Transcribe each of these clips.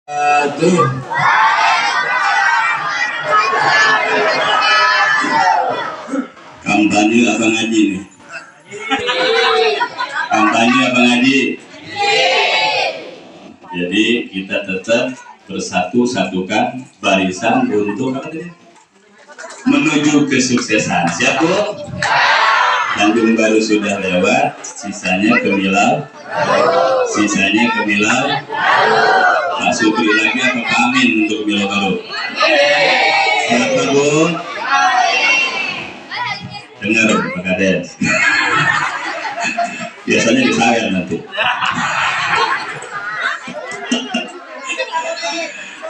Aduh. Kampanye apa ngaji nih? Kampanye apa ngaji? Jadi kita tetap satukan barisan untuk apa tadi? Menuju kesuksesan. Siap Bu? Tanjung Baru sudah lewat, sisanya Kemilau. Pak Supri lagi apa Pak Amin untuk Kemilau Baru? Siapa Bu? Dengar Pak Kades. Biasanya disayang nanti.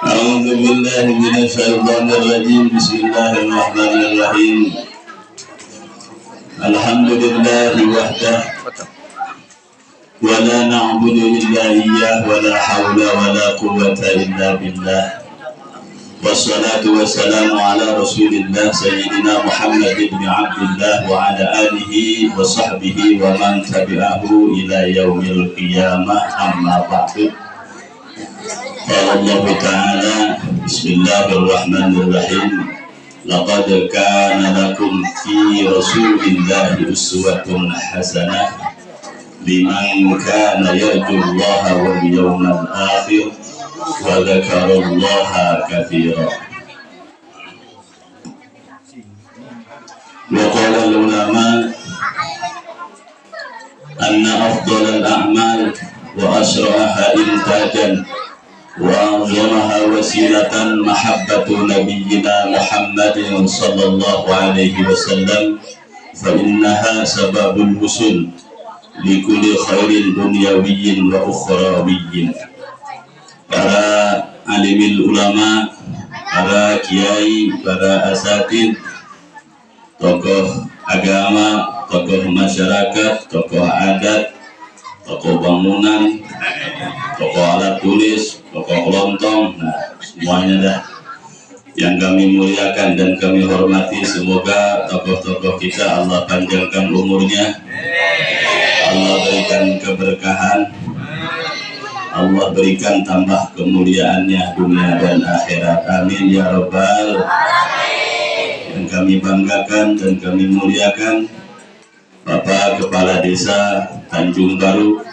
A'udzubillahi minasyaitonirrajim. Bismillahirrahmanirrahim. Alhamdulillahi wahdah wa la na'budu illa iyyah wa la hawla wa la quwwata illa billah. Wassalatu wassalamu ala rasulillah sayyidina Muhammad ibn Abdullah wa ala alihi wa sahbihi wa man tabi'ahu ila yaumil qiyamah, amma ba'du. Qala Allah Ta'ala, Bismillahirrahmanirrahim. Laqad kana lakum fi rasulillahi uswatun hasanah liman kana yarjullaha wal yawmal akhir wa dzakarallaha katsiran. Wa qala al-ulama anna afdalal a'mal wa asraha intajan وأعظمها وسيلة محبة نبينا محمد صلى الله عليه وسلم فإنها سبب الوصول لكل خير دنيوي وأخروي. Para alimil ulama, para kiai, para asatid, tokoh agama, tokoh masyarakat, tokoh adat, tokoh bangunan, tokoh alat tulis, tokoh kelontong, nah semuanya dah yang kami muliakan dan kami hormati. Semoga tokoh-tokoh kita Allah panjangkan umurnya, Allah berikan keberkahan, Allah berikan tambah kemuliaannya dunia dan akhirat. Amin ya rabbal alamin. Yang kami banggakan dan kami muliakan Bapak Kepala Desa Tanjung Baru,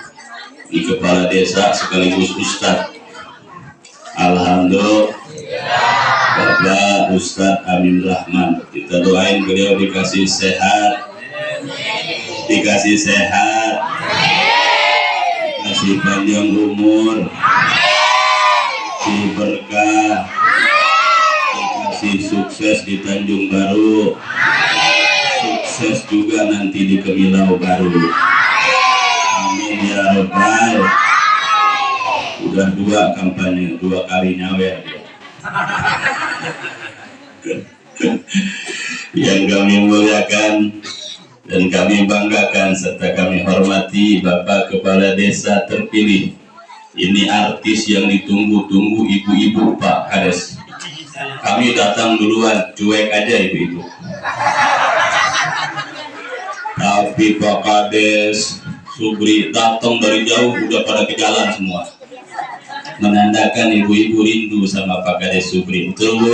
Kepala Desa sekaligus Ustadz, alhamdulillah Bapak Ustadz Amin Rahman. Kita doain beliau dikasih sehat, dikasih panjang umur, dikasih berkah, dikasih sukses di Tanjung Baru, sukses juga nanti di Kemilau Baru. Amin ya rabbal. Udah 2 kampanye, 2 kali nyawer. Yang kami muliakan dan kami banggakan serta kami hormati Bapak Kepala Desa terpilih. Ini artis yang ditunggu-tunggu ibu-ibu Pak Kades. Kami datang duluan, cuek aja ibu-ibu. Tapi Pak Kades, Subri datang dari jauh udah pada ke jalan semua, menandakan ibu-ibu rindu sama Pak Kades Subri. Betul Bu?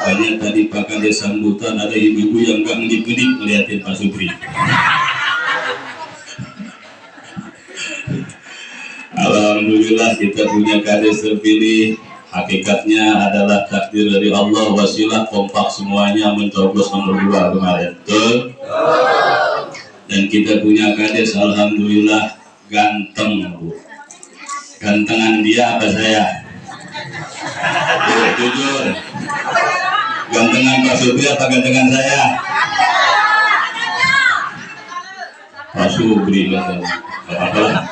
Banyak tadi Pak Kades sambutan, ada ibu-ibu yang gak ngedip-ngedip ngeliatin Pak Subri. Alhamdulillah kita punya Kades terpilih. Hakikatnya adalah takdir dari Allah, wasilah kompak semuanya mencoblos nomor 2 kemarin. Betul? Dan kita punya Kades alhamdulillah ganteng Bu. Gantengan dia apa saya? Jujur. Gantengan Pak Subri apa gantengan saya? Pak Subri katanya. Apa-apa.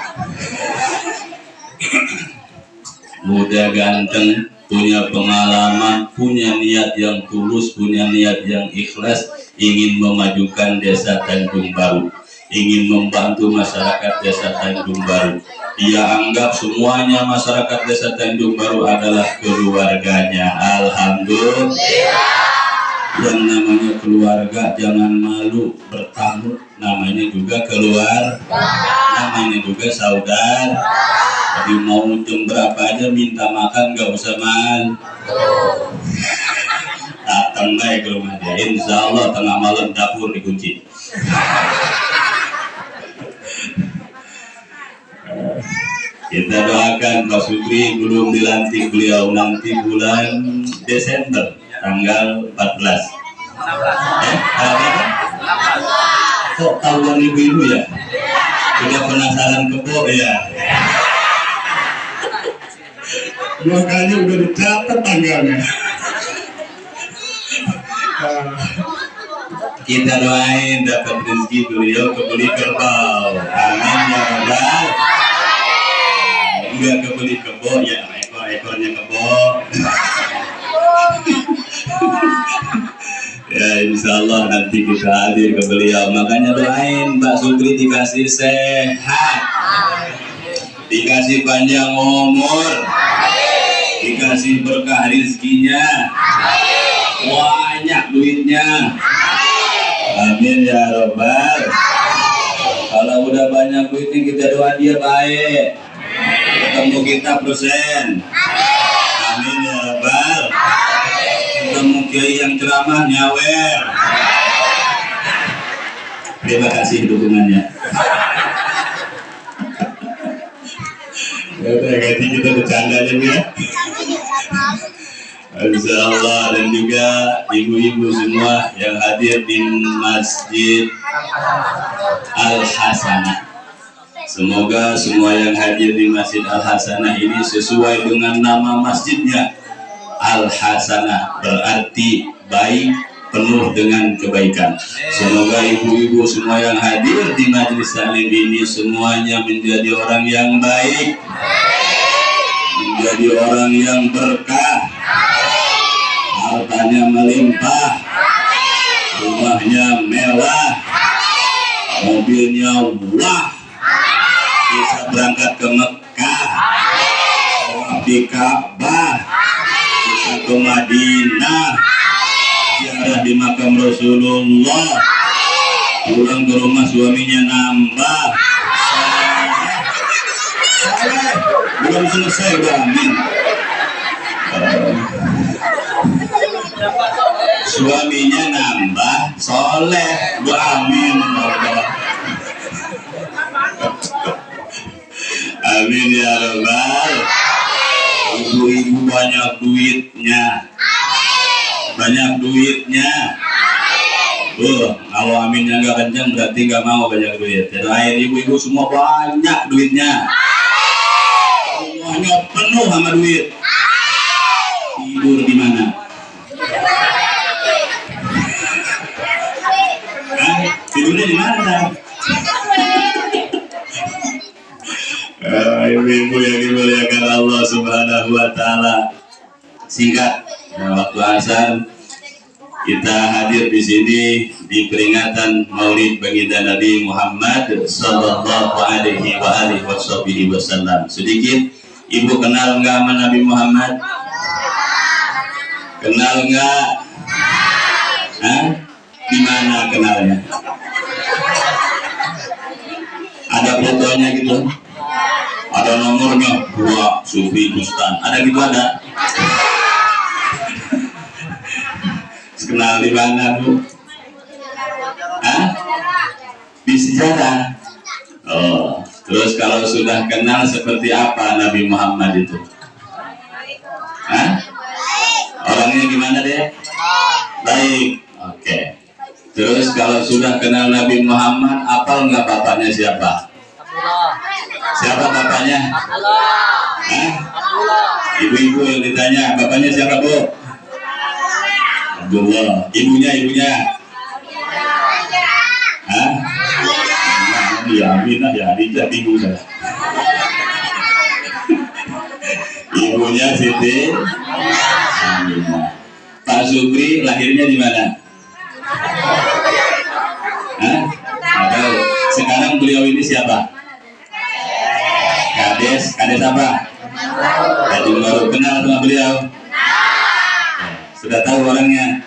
Muda ganteng, punya pengalaman, punya niat yang tulus, punya niat yang ikhlas, ingin memajukan Desa Tanjung Baru, ingin membantu masyarakat Desa Tanjung Baru. Dia anggap semuanya masyarakat Desa Tanjung Baru adalah keluarganya. Alhamdulillah. Yang namanya keluarga jangan malu bertamu, namanya juga keluarga, namanya juga saudara. Jadi mau jam berapa aja minta makan gak usah man. Datang baik ke rumah dia. Insya Allah tengah malam dapur dikunci. Kita doakan Pak Sukri belum dilantik beliau nanti bulan Desember tanggal 14. Kok tahuan ibu-ibu ya? Sudah penasaran kebo ya? Makanya udah dicatat tanggalnya. Kita doain dapat rezeki beliau kebeli kerbau. Amin ya rabbal. Enggak kebeli kebo ya, ekor-ekornya kebo. Ya insya Allah nanti kita hadir ke beliau. Makanya doain Mbak Sukri dikasih sehat, dikasih panjang umur, dikasih berkah rezekinya, banyak duitnya. Amin ya robbal. Kalau udah banyak duitnya kita doa dia baik, ketemu kita persen. Amin ya robbal. Ketemu kiai yang ceramah nyawer. Terima kasih dukungannya. Ya udah ganti kita bercanda aja ya. Insya Allah. Dan juga ibu-ibu semua yang hadir di Masjid Al-Hasanah. Semoga semua yang hadir di Masjid Al-Hasanah ini sesuai dengan nama masjidnya. Al-Hasanah berarti baik, penuh dengan kebaikan. Semoga ibu-ibu semua yang hadir di majelis taklim ini semuanya menjadi orang yang baik, menjadi orang yang berkah, hartanya melimpah, rumahnya mewah, mobilnya wah, bisa berangkat ke Mekah, di Ka'bah, bisa ke Madinah, ziarah di makam Rasulullah, pulang ke rumah suaminya nambah. Belum selesai amin. Suaminya nambah soleh, amin. Amin ya rabbal. Ibu-ibu banyak duitnya, banyak duitnya. Kalau aminnya nggak kencang berarti nggak mau banyak duit. Doain ibu-ibu semua banyak duitnya, semuanya penuh sama duit. Tidur di mana? Tidurnya di mana? Ibu-ibu yang dimuliakan Allah Subhanahu wa Ta'ala. Singkat, waktu asar kita hadir di sini di peringatan Maulid Baginda Nabi Muhammad sallallahu alaihi wasallam. Sedikit, ibu kenal nggak sama Nabi Muhammad? Kenal nggak? Di mana kenalnya? Ada fotonya gitu? Ada nomornya? Dua Sufi Bustan. Ada gitu ada? Kenal di mana Bu? Di sejarah. Oh, terus kalau sudah kenal seperti apa Nabi Muhammad itu? Orangnya gimana deh? Baik. Oke. Terus kalau sudah kenal Nabi Muhammad, apal nggak bapaknya siapa? Siapa bapaknya? Ibu-ibu yang ditanya, bapaknya siapa Bu? Abdullah. Ibunya? Ya Aminah, ya Adija, bingung saya. Ibunya Siti Aminah. Pak Sukri lahirnya di mana? Tahu. Sekarang beliau ini siapa? Kades apa? Kades baru kenal sama beliau. Sudah tahu orangnya.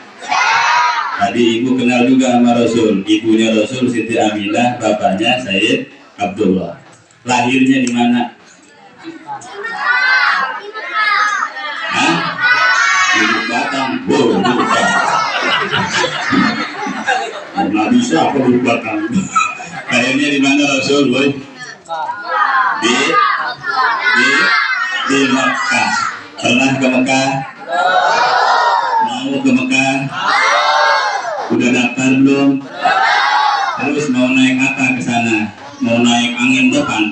Tadi ibu kenal juga sama Rasul. Ibunya Rasul Siti Aminah, bapaknya Sayyid Abdullah. Lahirnya di mana? Bisa aku lupa kan. Kayaknya di mana Rasul, boy? Di di Mekah. Pernah ke Mekah? Mau ke Mekah? Udah daftar belum? Terus mau naik apa ke sana? Mau naik angin depan?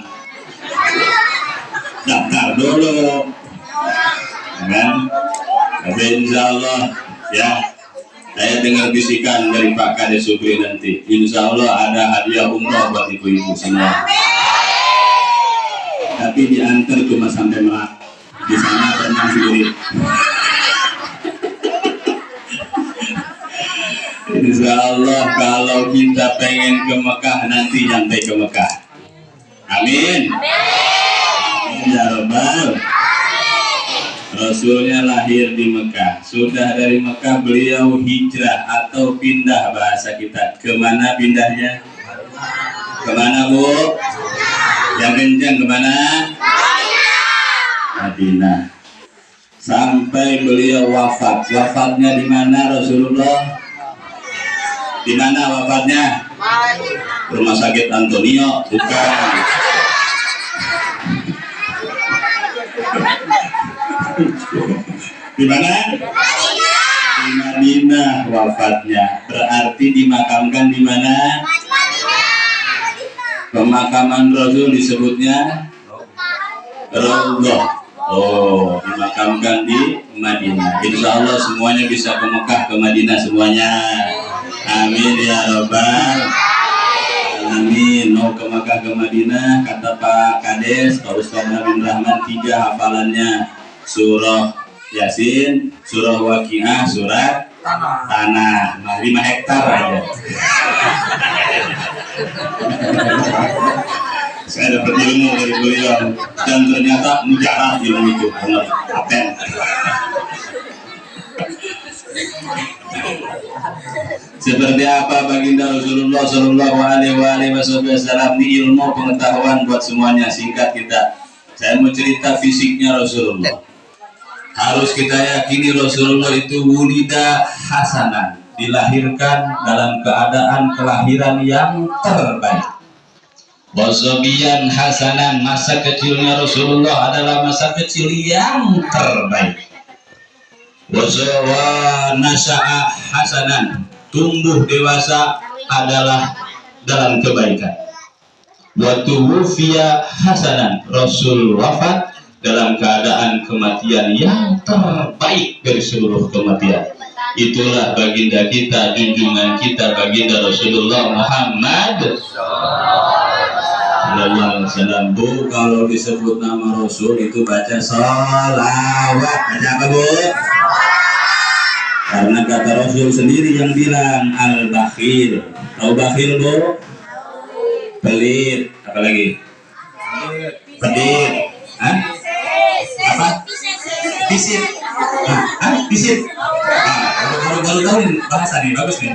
Daftar dulu, kan? Tapi insya Allah ya, saya dengar bisikan dari Pak Kades Supri nanti. Insya Allah ada hadiah umroh buat ibu-ibu semua. Tapi diantar cuma sampai Merak. Di sana tenang sendiri. Insya Allah kalau kita pengen ke Mekah nanti nyampe ke Mekah. Amin. Amin ya Rabbal. Rasulnya lahir di Mekah. Sudah dari Mekah beliau hijrah atau pindah bahasa kita. Kemana pindahnya? Kemana Bu? Yang kencang kemana? Madinah. Sampai beliau wafat. Wafatnya di mana Rasulullah? Di mana wafatnya? Rumah sakit Antonio, bukan. Di mana? Di Madinah wafatnya. Berarti dimakamkan di mana? Pemakaman Rasul disebutnya Raudhah. Oh, dimakamkan di Madinah. Insya Allah semuanya bisa ke Mekah, ke Madinah semuanya. Amin ya Rabbal Alamin. Mau ke Mekah, ke Madinah, kata Pak Kades, Pak Ustaz Nabi Rahman, 3 hafalannya. Surah Yasin, surah Waqiah, surat Tanah. Nah, 5 hektar aja. Saya dapat ilmu dari beliau dan ternyata mujarab ilmu itu, benar paten. Seperti apa baginda Rasulullah Shallallahu Alaihi Wasallam, ini ilmu pengetahuan buat semuanya. Singkat kita, saya mau cerita fisiknya Rasulullah. Harus kita yakini Rasulullah itu wulida hasanan, dilahirkan dalam keadaan kelahiran yang terbaik. Wasobiyan hasanan, masa kecilnya Rasulullah adalah masa kecil yang terbaik. Wasawa nasa'a hasanan, tumbuh dewasa adalah dalam kebaikan. Watuwufiya hasanan, Rasul wafat dalam keadaan kematian yang terbaik dari seluruh kematian. Itulah baginda kita, junjungan kita, baginda Rasulullah Muhammad Sallallahu Alaihi Wasallam. Bu, kalau disebut nama Rasul itu baca sholawat. Baca apa Bu? Karena kata Rasul sendiri yang bilang al-bakhil. Tahu bakhil Bu? Pelit. Apa lagi? Pedit. Hah? Apa? Pisit. Hah? Pisit. Baru tahu bahasa nih, bagus nih.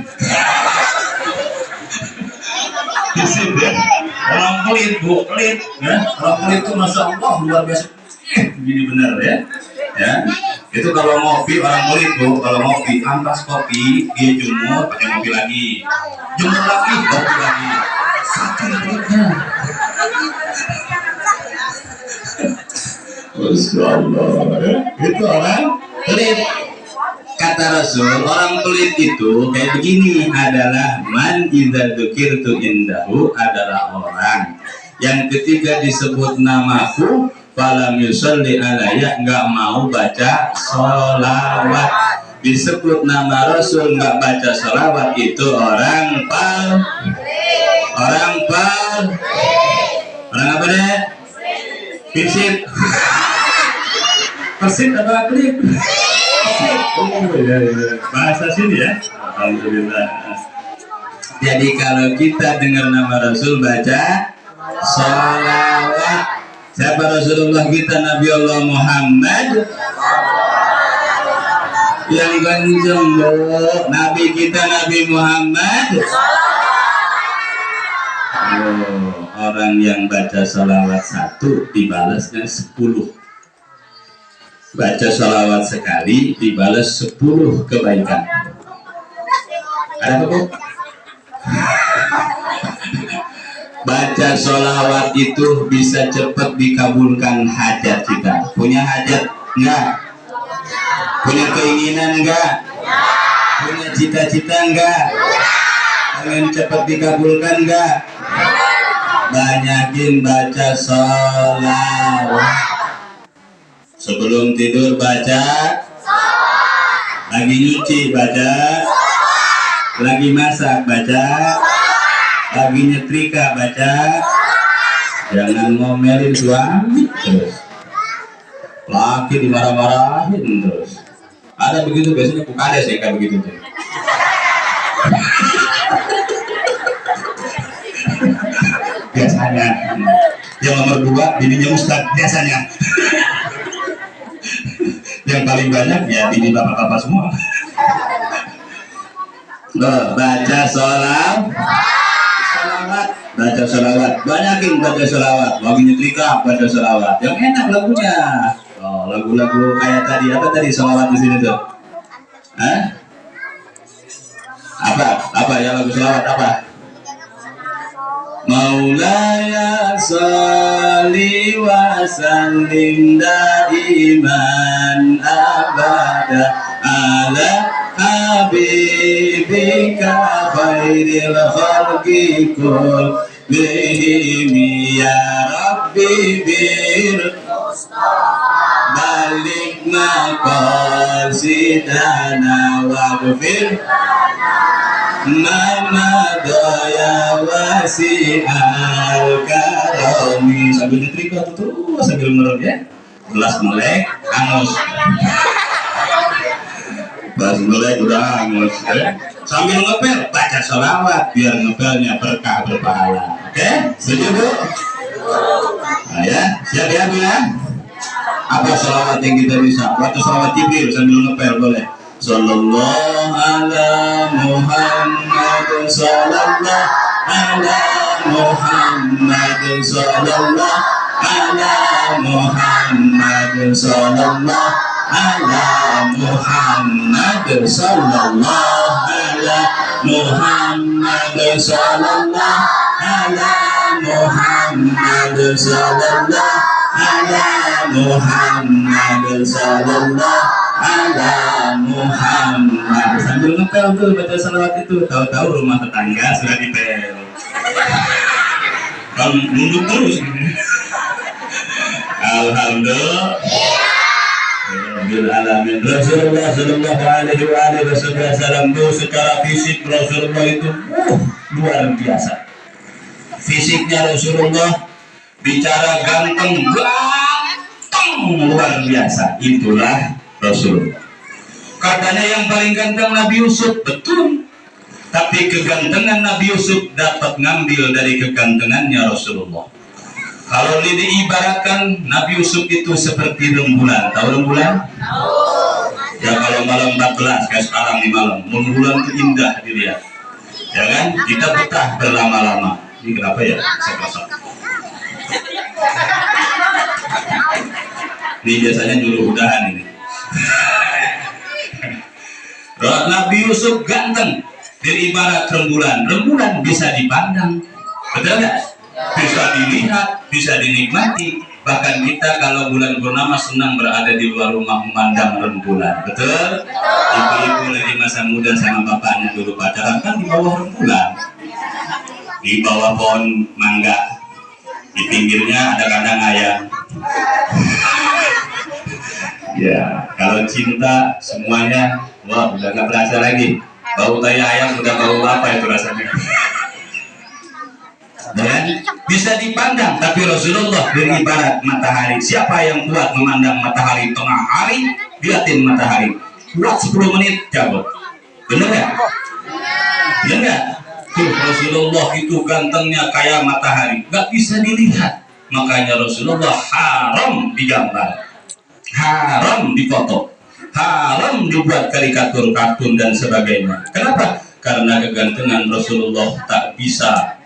Pisit ya. Orang pelit Bu, pelit. Ya. Orang pelit itu masya Allah luar biasa. Begini benar ya. Ya. Itu kalau ngopi orang pelit Bu, kalau ngopi ampas kopi dia jemur pakai ngopi lagi, jemur lagi kopi lagi, saking pelitnya. Masya Allah ya. Itu orang pelit. Kata Rasul, orang pelit itu kayak begini adalah man idza dzukirtu indahu, adalah orang yang ketika disebut namaku falam yusalli alayya, enggak mau baca sholawat. Disebut nama Rasul enggak baca sholawat, itu orang orang apa deh? Pisit. Persit apa klip? Oh ya, bahasa sini ya. Alhamdulillah. Jadi kalau kita dengar nama Rasul baca sholawat. Siapa Rasulullah kita? Nabi Allah Muhammad yang ganjeng Bu. Nabi kita Nabi Muhammad. Oh, orang yang baca sholawat 1 dibalasnya 10. Baca sholawat sekali dibalas 10 kebaikan. Ada apa Bu? Baca sholawat itu bisa cepat dikabulkan hajat kita. Punya hajat enggak? Punya keinginan enggak? Punya cita-cita enggak? Pengen cepat dikabulkan enggak? Banyakin baca sholawat. Sebelum tidur baca, lagi nyuci baca, lagi masak baca, lagi nyetrika baca. Jangan ngomelin suami terus, laki dimarah-marahin terus. Ada begitu biasanya kukades ya kayak begitu tuh. Biasanya yang nomor 2 bininya ustad biasanya. Yang paling banyak ya bini bapak-bapak semua. Baca sholawat, baca sholawat, banyakin baca sholawat. Lagi nyetrika baca sholawat, yang enak lagunya. Lagu-lagu kayak tadi, apa tadi sholawat di sini tuh? Hah? Apa ya lagu sholawat apa? Maulaya sholli wa sallim daiman abada ala habibika khairil khalqi kullihim ya rabbi bil balik maqasidana waghfir Mama doya wasi'al karami. Sambil nyetrika terus sambil merem ya. Belas melek angus. Belas melek udah angus ya. Sambil ngepel baca sholawat biar ngepelnya berkah berpahala. Oke? Setuju Bu? Nah ya, siap ya Bu ya. Apa sholawat yang kita bisa? Baca sholawat Jibril sambil ngepel boleh. Sallallahu ala Muhammad sallallahu ala Muhammad sallallahu ala Muhammad sallallahu ala Muhammad sallallahu ala Muhammad sallallahu ala Muhammad sallallahu ala Muhammad sallallahu ala Muhammad. Sambil ngepel tuh baca salawat itu, tahu-tahu rumah tetangga sudah dipel. Kalau nunduk terus. Alhamdulillah. Alamin. Rasulullah Sallallahu Alaihi Wasallam itu secara fisik Rasulullah itu luar biasa. Fisiknya Rasulullah bicara ganteng luar biasa. Itulah Rasulullah. Katanya yang paling ganteng Nabi Yusuf, betul. Tapi kegantengan Nabi Yusuf dapat ngambil dari kegantengannya Rasulullah. Kalau diibaratkan Nabi Yusuf itu seperti rembulan. Tahu rembulan? Ya kalau malam 14 kayak sekarang di malam, rembulan itu indah dilihat. Ya kan? Kita betah berlama-lama. Ini kenapa ya? Saya ini biasanya nyuruh udahan ini. Nabi Yusuf ganteng, beribarat rembulan. Rembulan bisa dipandang, betul nggak? Bisa dilihat, bisa dinikmati. Bahkan kita kalau bulan purnama senang berada di luar rumah memandang rembulan, betul? Ibu-ibu lagi masa muda sama bapaknya dulu pacaran kan di bawah rembulan, di bawah pohon mangga, di pinggirnya ada kandang ayam. Ya, kalau cinta semuanya, wah udah nggak berasa lagi. Bau tai ayam udah bau apa itu rasanya. Dan bisa dipandang, tapi Rasulullah beribarat matahari. Siapa yang kuat memandang matahari tengah hari, lihatin matahari. Kuat 10 menit cabut. Bener nggak? Bener nggak? Tuh Rasulullah itu gantengnya kayak matahari, nggak bisa dilihat. Makanya Rasulullah haram digambar, haram difoto, haram dibuat karikatur, kartun dan sebagainya. Kenapa? Karena kegantengan Rasulullah tak bisa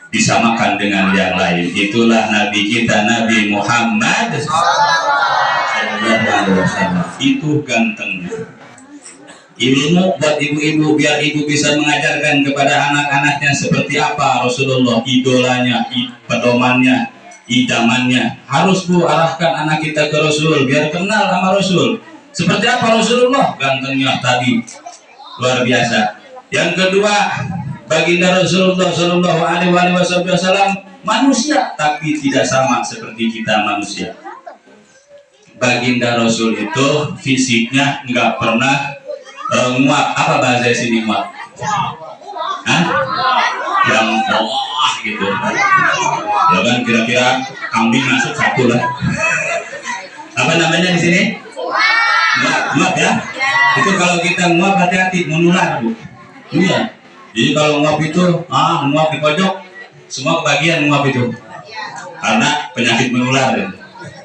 disamakan dengan yang lain. Itulah Nabi kita, Nabi Muhammad sallallahu alaihi wasallam. Itu gantengnya. ilmu buat ibu-ibu biar ibu bisa mengajarkan kepada anak-anaknya seperti apa Rasulullah, idolanya, pedomannya, idamannya. Harus Bu arahkan anak kita ke Rasul biar kenal sama Rasul. Seperti apa Rasulullah? Gantengnya tadi luar biasa. Yang kedua, baginda Rasulullah Shallallahu Alaihi Wasallam manusia tapi tidak sama seperti kita manusia. Baginda Rasul itu fisiknya nggak pernah nguap. Apa bahasa sini nguap? Hah? Yang wah gitu. Ya kan kira-kira kambing masuk satu lah. Apa namanya di sini? Nguap ya. Itu kalau kita nguap hati-hati menular Bu. Iya. Jadi kalau nguap itu nguap di pojok semua kebagian nguap itu. Karena penyakit menular ya.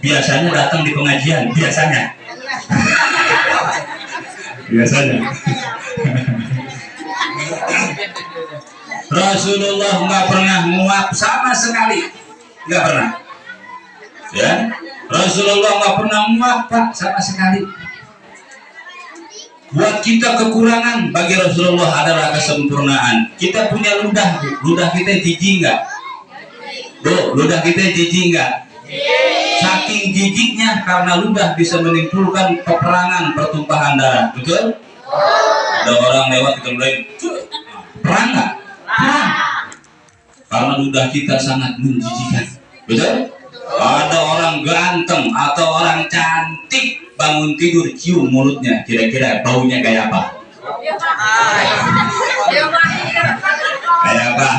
Biasanya datang di pengajian biasanya. Rasulullah nggak pernah nguap sama sekali, nggak pernah. Ya, Rasulullah nggak pernah nguap Pak sama sekali. Buat kita kekurangan, bagi Rasulullah adalah kesempurnaan. Kita punya ludah, ludah kita jijik nggak? Bu, ludah kita jijik nggak? Saking jijiknya karena ludah bisa menimbulkan peperangan, pertumpahan darah, betul? Ada orang lewat kita mulai perang nggak? Perang. Karena ludah kita sangat menjijikan, betul? Ada orang ganteng atau orang cantik bangun tidur cium mulutnya, kira-kira baunya kayak apa? Kayak apa?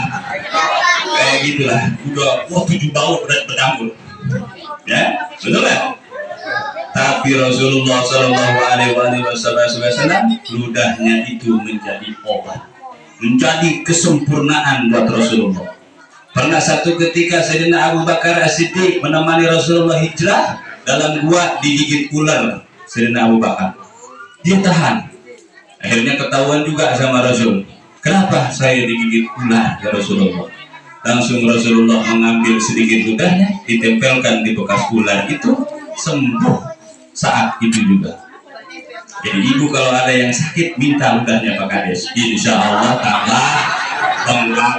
Kayak gitulah. Udah, 7 bau bercampur. Ya, betul ya? Tapi Rasulullah Shallallahu Alaihi Wasallam ludahnya itu menjadi obat, menjadi kesempurnaan buat Rasulullah. Pernah satu ketika Sayyidina Abu Bakar As-Siddiq menemani Rasulullah hijrah dalam gua digigit ular. Sayyidina Abu Bakar dia tahan, akhirnya ketahuan juga sama Rasul. Kenapa saya digigit ular ya Rasulullah? Langsung Rasulullah mengambil sedikit ludahnya, ditempelkan di bekas ular itu, sembuh saat itu juga. Jadi ibu kalau ada yang sakit minta ludahnya Pak Kades, insya Allah tambah lengkap.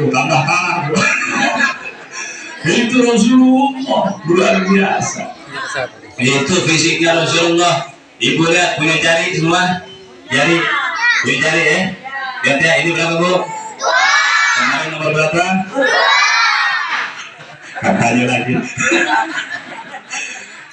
Tambah parah. Itu Rasulullah luar biasa. Itu fisiknya Rasulullah. Ibu lihat punya jari semua, jari. Punya jari ya. Lihat ya, ini berapa Bu? Kemarin nomor berapa? Katanya lagi.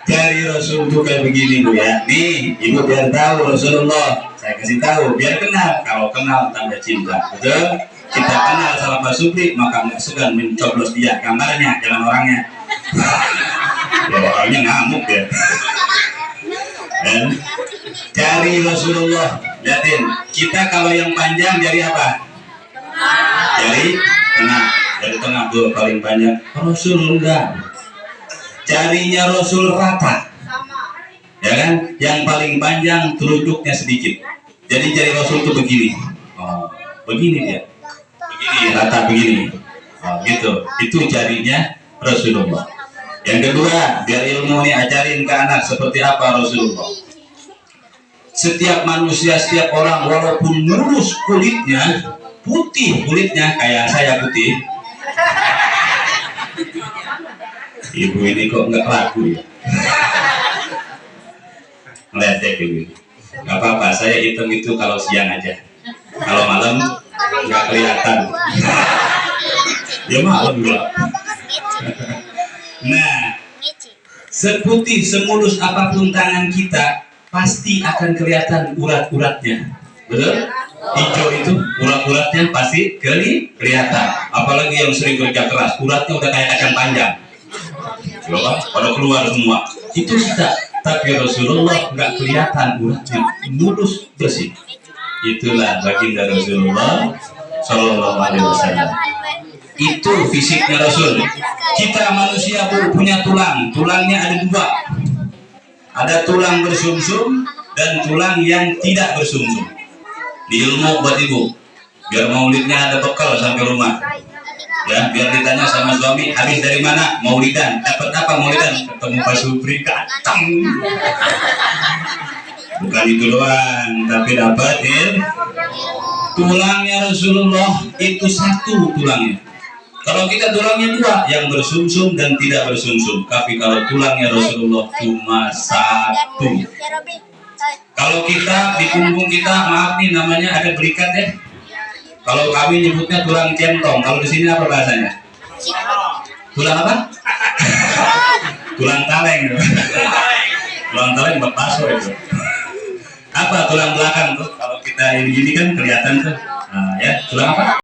Jari Rasul itu kayak begini Bu ya. Nih, ibu biar tahu Rasulullah. Saya kasih tahu, biar kenal. Kalau kenal tambah cinta, betul? Kita kenal sama Pak Supri, maka nggak segan mencoblos dia gambarnya, jangan orangnya. Ya, orangnya ngamuk ya. Dan jari Rasulullah, lihatin. Kita kalau yang panjang jari apa? Jari tengah. Jari tengah tuh paling panjang. Rasul enggak. Jarinya Rasul rata. Ya kan? Yang paling panjang telunjuknya sedikit. Jadi jari Rasul tuh begini. Oh, begini dia. Begini rata begini. Oh, gitu. Itu jarinya Rasulullah. Yang kedua, biar ilmu ini ajarin ke anak seperti apa Rasulullah. Setiap manusia, setiap orang walaupun mulus kulitnya, putih kulitnya kayak saya putih. Ibu ini kok nggak laku ya? Meledek ibu. Nggak apa-apa, saya hitung itu kalau siang aja. Kalau malam nggak kelihatan. Ya malam juga. Nah, seputih semulus apapun tangan kita, pasti akan kelihatan urat-uratnya, betul? Hijau itu urat-uratnya pasti kelihatan. Apalagi yang sering kerja keras, uratnya udah kayak kacang panjang. Coba, pada keluar semua. Itu kita. Tapi Rasulullah nggak kelihatan uratnya, mulus bersih. Itulah baginda Rasulullah Shallallahu Alaihi Wasallam. Itu fisiknya Rasul. Kita manusia punya tulang. Tulangnya ada 2. Ada tulang bersumsum dan tulang yang tidak bersumsum. Di ilmu buat ibu, biar maulidnya ada bekal sampai rumah. Ya, biar ditanya sama suami, habis dari mana? Maulidan. Dapat apa Maulidan? Ketemu Pak Supri, ganteng. Bukan itu doang, tapi dapatin tulangnya Rasulullah itu satu tulangnya. Kalau kita tulangnya dua, yang bersumsum dan tidak bersumsum. Tapi kalau tulangnya Rasulullah cuma satu. Kalau kita di punggung kita, maaf nih namanya ada belikat ya. Kalau kami nyebutnya tulang centong. Kalau di sini apa bahasanya? Tulang apa? Tulang kaleng. Tulang kaleng bakso itu. Apa tulang belakang tuh? Kalau kita ini kan kelihatan tuh. Nah, ya tulang apa?